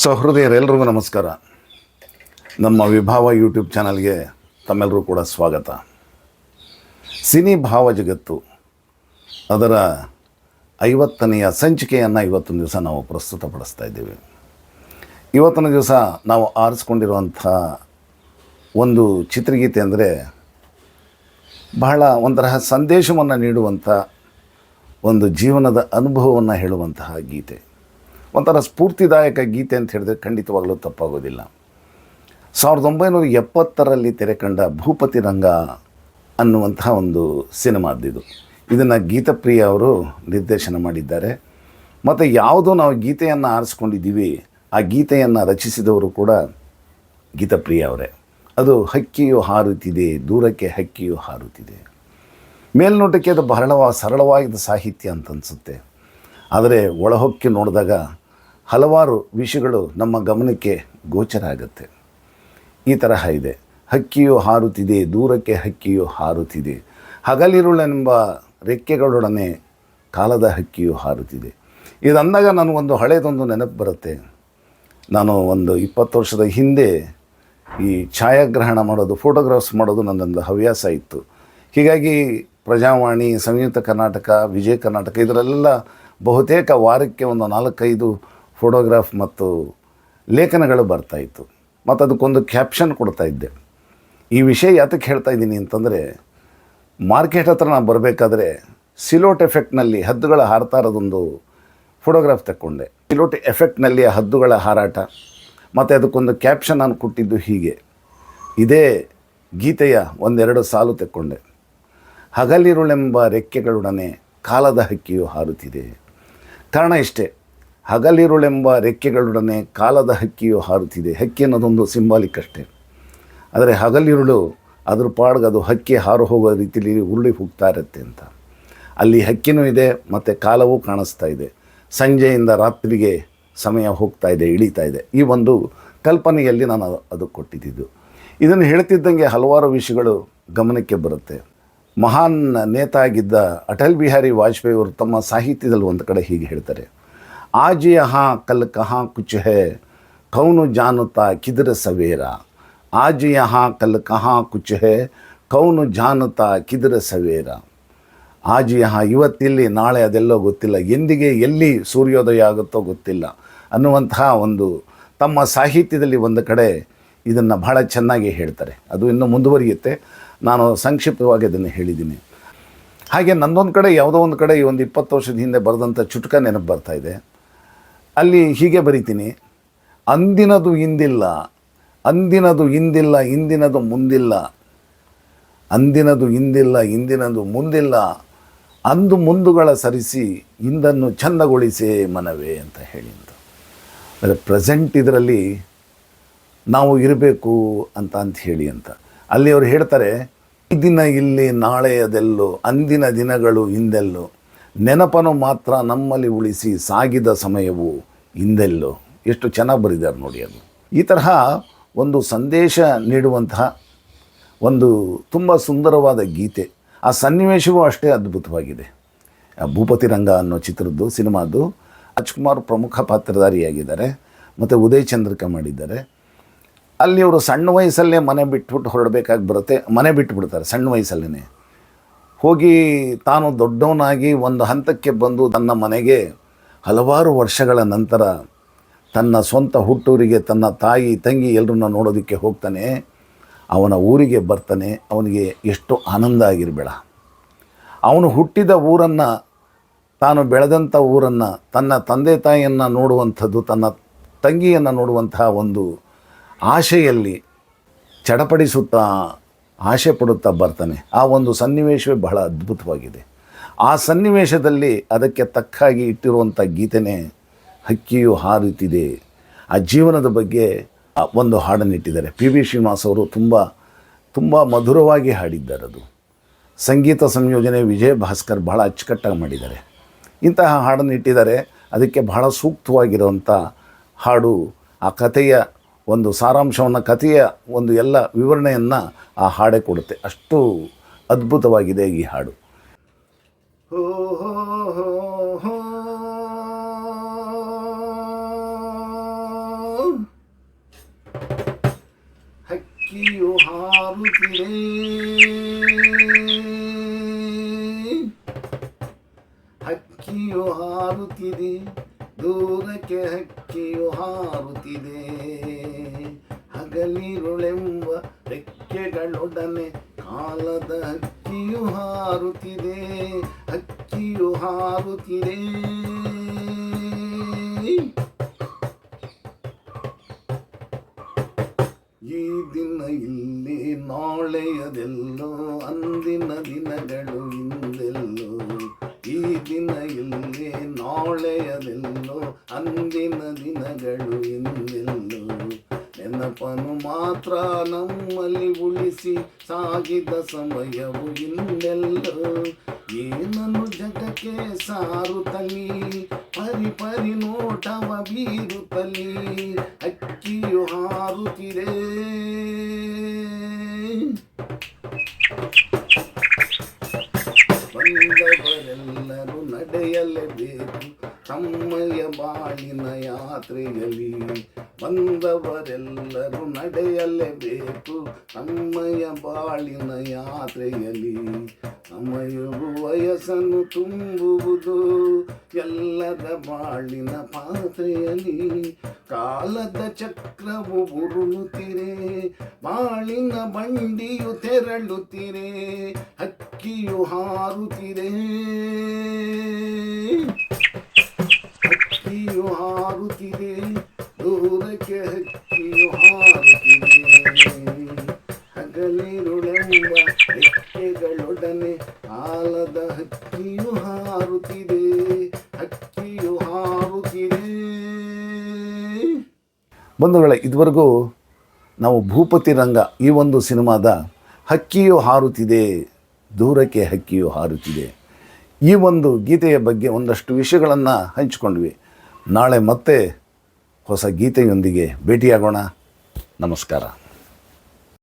ಸಹೃದಯರೆಲ್ಲರಿಗೂ ನಮಸ್ಕಾರ. ನಮ್ಮ ವಿಭಾವ ಯೂಟ್ಯೂಬ್ ಚಾನಲ್ಗೆ ತಮ್ಮೆಲ್ಲರೂ ಕೂಡ ಸ್ವಾಗತ. ಸಿನಿ ಭಾವ ಜಗತ್ತು ಅದರ 50ನೆಯ ಸಂಚಿಕೆಯನ್ನು ಇವತ್ತಿನ ದಿವಸ ನಾವು ಪ್ರಸ್ತುತಪಡಿಸ್ತಾ ಇದ್ದೇವೆ. ಇವತ್ತಿನ ದಿವಸ ನಾವು ಆರಿಸ್ಕೊಂಡಿರುವಂಥ ಒಂದು ಚಿತ್ರಗೀತೆ ಅಂದರೆ ಬಹಳ ಒಂಥರ ಸಂದೇಶವನ್ನು ನೀಡುವಂಥ ಒಂದು ಜೀವನದ ಅನುಭವವನ್ನು ಹೇಳುವಂತಹ ಗೀತೆ, ಒಂಥರ ಸ್ಫೂರ್ತಿದಾಯಕ ಗೀತೆ ಅಂತ ಹೇಳಿದ್ರೆ ಖಂಡಿತವಾಗಲೂ ತಪ್ಪಾಗೋದಿಲ್ಲ. 1970ರಲ್ಲಿ ತೆರೆ ಕಂಡ ಭೂಪತಿ ರಂಗ ಅನ್ನುವಂತಹ ಒಂದು ಸಿನಿಮಾದಿದು. ಇದನ್ನು ಗೀತಪ್ರಿಯ ಅವರು ನಿರ್ದೇಶನ ಮಾಡಿದ್ದಾರೆ. ಮತ್ತು ಯಾವುದೋ ನಾವು ಗೀತೆಯನ್ನು ಆರಿಸ್ಕೊಂಡಿದ್ದೀವಿ, ಆ ಗೀತೆಯನ್ನು ರಚಿಸಿದವರು ಕೂಡ ಗೀತಪ್ರಿಯ ಅವರೇ. ಅದು ಹಕ್ಕಿಯು ಹಾರುತ್ತಿದೆ, ದೂರಕ್ಕೆ ಹಕ್ಕಿಯು ಹಾರುತ್ತಿದೆ. ಮೇಲ್ನೋಟಕ್ಕೆ ಅದು ಬಹಳ ಸರಳವಾಗಿದ್ದ ಸಾಹಿತ್ಯ ಅಂತ ಅನಿಸುತ್ತೆ. ಆದರೆ ಒಳಹೊಕ್ಕಿ ನೋಡಿದಾಗ ಹಲವಾರು ವಿಷಯಗಳು ನಮ್ಮ ಗಮನಕ್ಕೆ ಗೋಚರ ಆಗುತ್ತೆ. ಈ ತರಹ ಇದೆ: ಹಕ್ಕಿಯು ಹಾರುತ್ತಿದೆ, ದೂರಕ್ಕೆ ಹಕ್ಕಿಯು ಹಾರುತ್ತಿದೆ, ಹಗಲಿರುಳೆಂಬ ರೆಕ್ಕೆಗಳೊಡನೆ ಕಾಲದ ಹಕ್ಕಿಯು ಹಾರುತ್ತಿದೆ. ಇದಂದಾಗ ನನಗೊಂದು ಹಳೇದೊಂದು ನೆನಪು ಬರುತ್ತೆ. ನಾನು ಒಂದು 20 ವರ್ಷದ ಹಿಂದೆ ಈ ಛಾಯಾಗ್ರಹಣ ಮಾಡೋದು, ಫೋಟೋಗ್ರಾಫ್ಸ್ ಮಾಡೋದು ನನ್ನೊಂದು ಹವ್ಯಾಸ ಇತ್ತು. ಹೀಗಾಗಿ ಪ್ರಜಾವಾಣಿ, ಸಂಯುಕ್ತ ಕರ್ನಾಟಕ, ವಿಜಯ ಕರ್ನಾಟಕ ಇದರಲ್ಲೆಲ್ಲ ಬಹುತೇಕ ವಾರಕ್ಕೆ ಒಂದು 4-5 ಫೋಟೋಗ್ರಾಫ್ ಮತ್ತು ಲೇಖನಗಳು ಬರ್ತಾಯಿತ್ತು. ಮತ್ತು ಅದಕ್ಕೊಂದು ಕ್ಯಾಪ್ಷನ್ ಕೊಡ್ತಾಯಿದ್ದೆ. ಈ ವಿಷಯ ಯಾತಕ್ಕೆ ಹೇಳ್ತಾ ಇದ್ದೀನಿ ಅಂತಂದರೆ, ಮಾರ್ಕೆಟ್ ಹತ್ರ ನಾನು ಬರಬೇಕಾದ್ರೆ ಸಿಲೋಟ್ ಎಫೆಕ್ಟ್ನಲ್ಲಿ ಹದ್ದುಗಳ ಹಾರ್ತಾ ಇರೋದೊಂದು ಫೋಟೋಗ್ರಾಫ್ ತಗೊಂಡೆ. ಸಿಲೋಟ್ ಎಫೆಕ್ಟ್ನಲ್ಲಿ ಹದ್ದುಗಳ ಹಾರಾಟ, ಮತ್ತು ಅದಕ್ಕೊಂದು ಕ್ಯಾಪ್ಷನ್ ನಾನು ಕೊಟ್ಟಿದ್ದು ಹೀಗೆ. ಇದೇ ಗೀತೆಯ ಒಂದೆರಡು ಸಾಲು ತಗೊಂಡೆ: ಹಗಲಿರುಳೆಂಬ ರೆಕ್ಕೆಗಳೊಡನೆ ಕಾಲದ ಹಕ್ಕಿಯು ಹಾರುತ್ತಿದೆ. ಕಾರಣ ಇಷ್ಟೇ, ಹಗಲಿರುಳೆಂಬ ರೆಕ್ಕೆಗಳೊಡನೆ ಕಾಲದ ಹಕ್ಕಿಯು ಹಾರುತ್ತಿದೆ. ಹಕ್ಕಿ ಅನ್ನೋದೊಂದು ಸಿಂಬಾಲಿಕ್ ಅಷ್ಟೇ. ಆದರೆ ಹಗಲಿರುಳು ಅದ್ರ ಪಾಡ್ಗೆ ಅದು ಹಕ್ಕಿ ಹಾರು ಹೋಗೋ ರೀತಿಯಲ್ಲಿ ಉರುಳಿ ಹೋಗ್ತಾ ಇರುತ್ತೆ ಅಂತ. ಅಲ್ಲಿ ಹಕ್ಕಿನೂ ಇದೆ ಮತ್ತು ಕಾಲವೂ ಕಾಣಿಸ್ತಾ ಇದೆ. ಸಂಜೆಯಿಂದ ರಾತ್ರಿಗೆ ಸಮಯ ಹೋಗ್ತಾ ಇದೆ, ಇಳೀತಾ ಇದೆ. ಈ ಒಂದು ಕಲ್ಪನೆಯಲ್ಲಿ ನಾನು ಅದು ಕೊಟ್ಟಿದ್ದು. ಇದನ್ನು ಹೇಳ್ತಿದ್ದಂಗೆ ಹಲವಾರು ವಿಷಯಗಳು ಗಮನಕ್ಕೆ ಬರುತ್ತೆ. ಮಹಾನ್ ನೇತ ಆಗಿದ್ದ ಅಟಲ್ ಬಿಹಾರಿ ವಾಜಪೇಯಿ ಅವರು ತಮ್ಮ ಸಾಹಿತ್ಯದಲ್ಲಿ ಒಂದು ಕಡೆ ಹೀಗೆ ಹೇಳ್ತಾರೆ: ಆಜ್ ಯಹಾಂ ಕಲ್ ಕಹಾಂ ಕುಚ್ ಹೈ, ಕೌನು ಜಾನುತ್ತಾ ಕಿಧರ್ ಸವೇರ. ಆಜ್ ಯಹಾಂ ಕಲ್ ಕಹಾಂ ಕುಚ್ ಹೈ, ಕೌನು ಜಾನುತ್ತಾ ಕಿಧರ್ ಸವೇರ. ಆಜ್ ಯಹಾಂ ಇವತ್ತಿಲ್ಲಿ, ನಾಳೆ ಅದೆಲ್ಲೋ ಗೊತ್ತಿಲ್ಲ, ಎಂದಿಗೆ ಎಲ್ಲಿ ಸೂರ್ಯೋದಯ ಆಗುತ್ತೋ ಗೊತ್ತಿಲ್ಲ ಅನ್ನುವಂತಹ ಒಂದು ತಮ್ಮ ಸಾಹಿತ್ಯದಲ್ಲಿ ಒಂದು ಕಡೆ ಇದನ್ನು ಬಹಳ ಚೆನ್ನಾಗಿ ಹೇಳ್ತಾರೆ. ಅದು ಇನ್ನೂ ಮುಂದುವರಿಯುತ್ತೆ. ನಾನು ಸಂಕ್ಷಿಪ್ತವಾಗಿ ಅದನ್ನು ಹೇಳಿದ್ದೀನಿ. ಹಾಗೆ ನನ್ನೊಂದು ಕಡೆ ಯಾವುದೋ ಒಂದು ಕಡೆ ಒಂದು 20 ವರ್ಷದ ಹಿಂದೆ ಬರೆದಂಥ ಚುಟುಕ ನೆನಪು ಬರ್ತಾಯಿದೆ. ಅಲ್ಲಿ ಹೀಗೆ ಬರಿತೀನಿ: ಅಂದಿನದು ಇಂದಿಲ್ಲ, ಅಂದಿನದು ಇಂದಿಲ್ಲ, ಇಂದಿನದು ಮುಂದಿಲ್ಲ. ಅಂದಿನದು ಇಂದಿಲ್ಲ, ಇಂದಿನದು ಮುಂದಿಲ್ಲ, ಅಂದು ಮುಂದುಗಳ ಸರಿಸಿ ಇಂದನ್ನು ಚಂದಗೊಳಿಸೇ ಮನವೇ ಅಂತ ಹೇಳಿ ಅಂತ. ಅಂದರೆ ಪ್ರೆಸೆಂಟ್ ಇದರಲ್ಲಿ ನಾವು ಇರಬೇಕು ಅಂತ ಹೇಳಿ ಅಂತ. ಅಲ್ಲಿ ಅವರು ಹೇಳ್ತಾರೆ: ಈ ದಿನ ಇಲ್ಲಿ, ನಾಳೆ ಅದೆಲ್ಲೋ, ಅಂದಿನ ದಿನಗಳು ಹಿಂದೆಲ್ಲೋ, ನೆನಪನು ಮಾತ್ರ ನಮ್ಮಲ್ಲಿ ಉಳಿಸಿ ಸಾಗಿದ ಸಮಯವು ಹಿಂದೆಲ್ಲೋ. ಎಷ್ಟು ಚೆನ್ನಾಗಿ ಬರೆದಿದ್ದಾರೆ ನೋಡಿ. ಅದು ಈ ತರಹ ಒಂದು ಸಂದೇಶ ನೀಡುವಂತಹ ಒಂದು ತುಂಬ ಸುಂದರವಾದ ಗೀತೆ. ಆ ಸನ್ನಿವೇಶವೂ ಅಷ್ಟೇ ಅದ್ಭುತವಾಗಿದೆ. ಭೂಪತಿ ರಂಗ ಅನ್ನೋ ಚಿತ್ರದ್ದು, ಸಿನಿಮಾದ್ದು ರಾಜ್ಕುಮಾರ್ ಪ್ರಮುಖ ಪಾತ್ರಧಾರಿಯಾಗಿದ್ದಾರೆ ಮತ್ತು ಉದಯ್ ಚಂದ್ರಿಕಾ ಮಾಡಿದ್ದಾರೆ. ಅಲ್ಲಿ ಅವರು ಸಣ್ಣ ವಯಸ್ಸಲ್ಲೇ ಮನೆ ಬಿಟ್ಬಿಟ್ಟು ಹೊರಡಬೇಕಾಗಿ ಬರುತ್ತೆ. ಮನೆ ಬಿಟ್ಟುಬಿಡ್ತಾರೆ ಸಣ್ಣ ವಯಸ್ಸಲ್ಲೇ. ಹೋಗಿ ತಾನು ದೊಡ್ಡವನಾಗಿ ಒಂದು ಹಂತಕ್ಕೆ ಬಂದು ತನ್ನ ಮನೆಗೆ ಹಲವಾರು ವರ್ಷಗಳ ನಂತರ ತನ್ನ ಸ್ವಂತ ಹುಟ್ಟೂರಿಗೆ ತನ್ನ ತಾಯಿ ತಂಗಿ ಎಲ್ಲರನ್ನ ನೋಡೋದಕ್ಕೆ ಹೋಗ್ತಾನೆ. ಅವನ ಊರಿಗೆ ಬರ್ತಾನೆ. ಅವನಿಗೆ ಎಷ್ಟು ಆನಂದ ಆಗಿರಬೇಡ. ಅವನು ಹುಟ್ಟಿದ ಊರನ್ನು, ತಾನು ಬೆಳೆದಂಥ ಊರನ್ನು, ತನ್ನ ತಂದೆ ತಾಯಿಯನ್ನು ನೋಡುವಂಥದ್ದು, ತನ್ನ ತಂಗಿಯನ್ನು ನೋಡುವಂತಹ ಒಂದು ಆಶೆಯಲ್ಲಿ ಚಡಪಡಿಸುತ್ತಾ, ಆಶೆ ಪಡುತ್ತಾ ಬರ್ತಾನೆ. ಆ ಒಂದು ಸನ್ನಿವೇಶವೇ ಬಹಳ ಅದ್ಭುತವಾಗಿದೆ. ಆ ಸನ್ನಿವೇಶದಲ್ಲಿ ಅದಕ್ಕೆ ತಕ್ಕಾಗಿ ಇಟ್ಟಿರುವಂಥ ಗೀತೆನೇ ಹಕ್ಕಿಯು ಹಾರುತ್ತಿದೆ. ಆ ಜೀವನದ ಬಗ್ಗೆ ಒಂದು ಹಾಡನ್ನಿಟ್ಟಿದ್ದಾರೆ. ಪಿ ಬಿ ಶ್ರೀನಿವಾಸ್ ಅವರು ತುಂಬ ಮಧುರವಾಗಿ ಹಾಡಿದ್ದಾರೆ. ಅದು ಸಂಗೀತ ಸಂಯೋಜನೆ ವಿಜಯ ಭಾಸ್ಕರ್ ಬಹಳ ಅಚ್ಚುಕಟ್ಟಾಗಿ ಮಾಡಿದ್ದಾರೆ. ಇಂತಹ ಹಾಡನ್ನು ಇಟ್ಟಿದ್ದಾರೆ. ಅದಕ್ಕೆ ಬಹಳ ಸೂಕ್ತವಾಗಿರುವಂಥ ಹಾಡು. ಆ ಕಥೆಯ ಒಂದು ಸಾರಾಂಶವನ್ನು, ಕಥೆಯ ಒಂದು ಎಲ್ಲ ವಿವರಣೆಯನ್ನು ಆ ಹಾಡೇ ಕೊಡುತ್ತೆ. ಅಷ್ಟು ಅದ್ಭುತವಾಗಿದೆ ಈ ಹಾಡು. ಹಾರುತ್ತಿದೆ, ಹಕ್ಕಿಯು ಹಾರುತ್ತಿದೆ, ದೂರಕ್ಕೆ ಹಕ್ಕಿಯು ಹಾರುತ್ತಿದೆ. ಹಗಲಿರುಳೆಂಬ ರೆಕ್ಕೆಗಳೊಡನೆ ಕಾಲದ ಹಕ್ಕಿಯು ಹಾರುತ್ತಿದೆ, ಹಕ್ಕಿಯು ಹಾರುತ್ತಿದೆ. ಈ ದಿನ ಇಲ್ಲಿ ನಾಳೆಯದೆಲ್ಲೋ, ಅಂದಿನ ದಿನಗಳು ಹಿಂದೆಲ್ಲೋ. ಈ ದಿನ ಇಲ್ಲಿ ನಾಳೆಯದೆಲ್ಲೋ, ಅಂದಿನ ದಿನಗಳು ಹಿಂದೆಲ್ಲೋ. ನೆನಪನು ಮಾತ್ರ ನಮ್ಮಲ್ಲಿ ಉಳಿಸಿ ಸಾಗಿದ ಸಮಯವು ಹಿಂದೆಲ್ಲೋ. ಏನನ್ನು ಜಗಕ್ಕೆ ಸಾರುತ್ತಲಿ, ಪರಿ ಪರಿ ನೋಟವ ಬೀರುತ್ತಲಿ, ಹಕ್ಕಿಯು ಹಾರುತ್ತಿದೆ. ಬಂದವರೆಲ್ಲರೂ ನಡೆಯಲೇಬೇಕು ತಮ್ಮಯ ಬಾಳಿನ ಯಾತ್ರೆಯಲ್ಲಿ. ಬಂದವರೆಲ್ಲರೂ ನಡೆಯಲೇಬೇಕು ತಮ್ಮಯ ಬಾಳಿನ ಯಾತ್ರೆಯಲ್ಲಿ. ಸಮಯವು ವಯಸ್ಸನ್ನು ತುಂಬುವುದು ಎಲ್ಲದ ಬಾಳಿನ ಪಾತ್ರೆಯಲ್ಲಿ. ಕಾಲದ ಚಕ್ರವು ಉರುಳುತ್ತಿರೆ, ಬಾಳಿನ ಬಂಡಿಯು ತೆರಳುತ್ತಿರೆ, ಹಕ್ಕಿಯು ಹಾರುತ್ತಿದೆ, ಹಕ್ಕಿಯು ಹಾರುತ್ತಿದೆ, ದೂರಕ್ಕೆ ಹಕ್ಕಿಯು ಹಾರುತ್ತಿದೆ. ಹಗಲಿರುಳೆಂಬ ರೆಕ್ಕೆಗಳೊಡನೆ ಆಲದ ಹಕ್ಕಿಯು ಹಾರುತ್ತಿದೆ, ಹಕ್ಕಿಯು ಹಾರುತ್ತಿದೆ. ಬಂಧುಗಳೇ, ಇದುವರೆಗೂ ನಾವು ಭೂಪತಿ ರಂಗ ಈ ಒಂದು ಸಿನಿಮಾದ ಹಕ್ಕಿಯು ಹಾರುತ್ತಿದೆ, ದೂರಕ್ಕೆ ಹಕ್ಕಿಯು ಹಾರುತ್ತಿದೆ ಈ ಒಂದು ಗೀತೆಯ ಬಗ್ಗೆ ಒಂದಷ್ಟು ವಿಷಯಗಳನ್ನು ಹಂಚಿಕೊಂಡ್ವಿ. ನಾಳೆ ಮತ್ತೆ ಹೊಸ ಗೀತೆಯೊಂದಿಗೆ ಭೇಟಿಯಾಗೋಣ. ನಮಸ್ಕಾರ.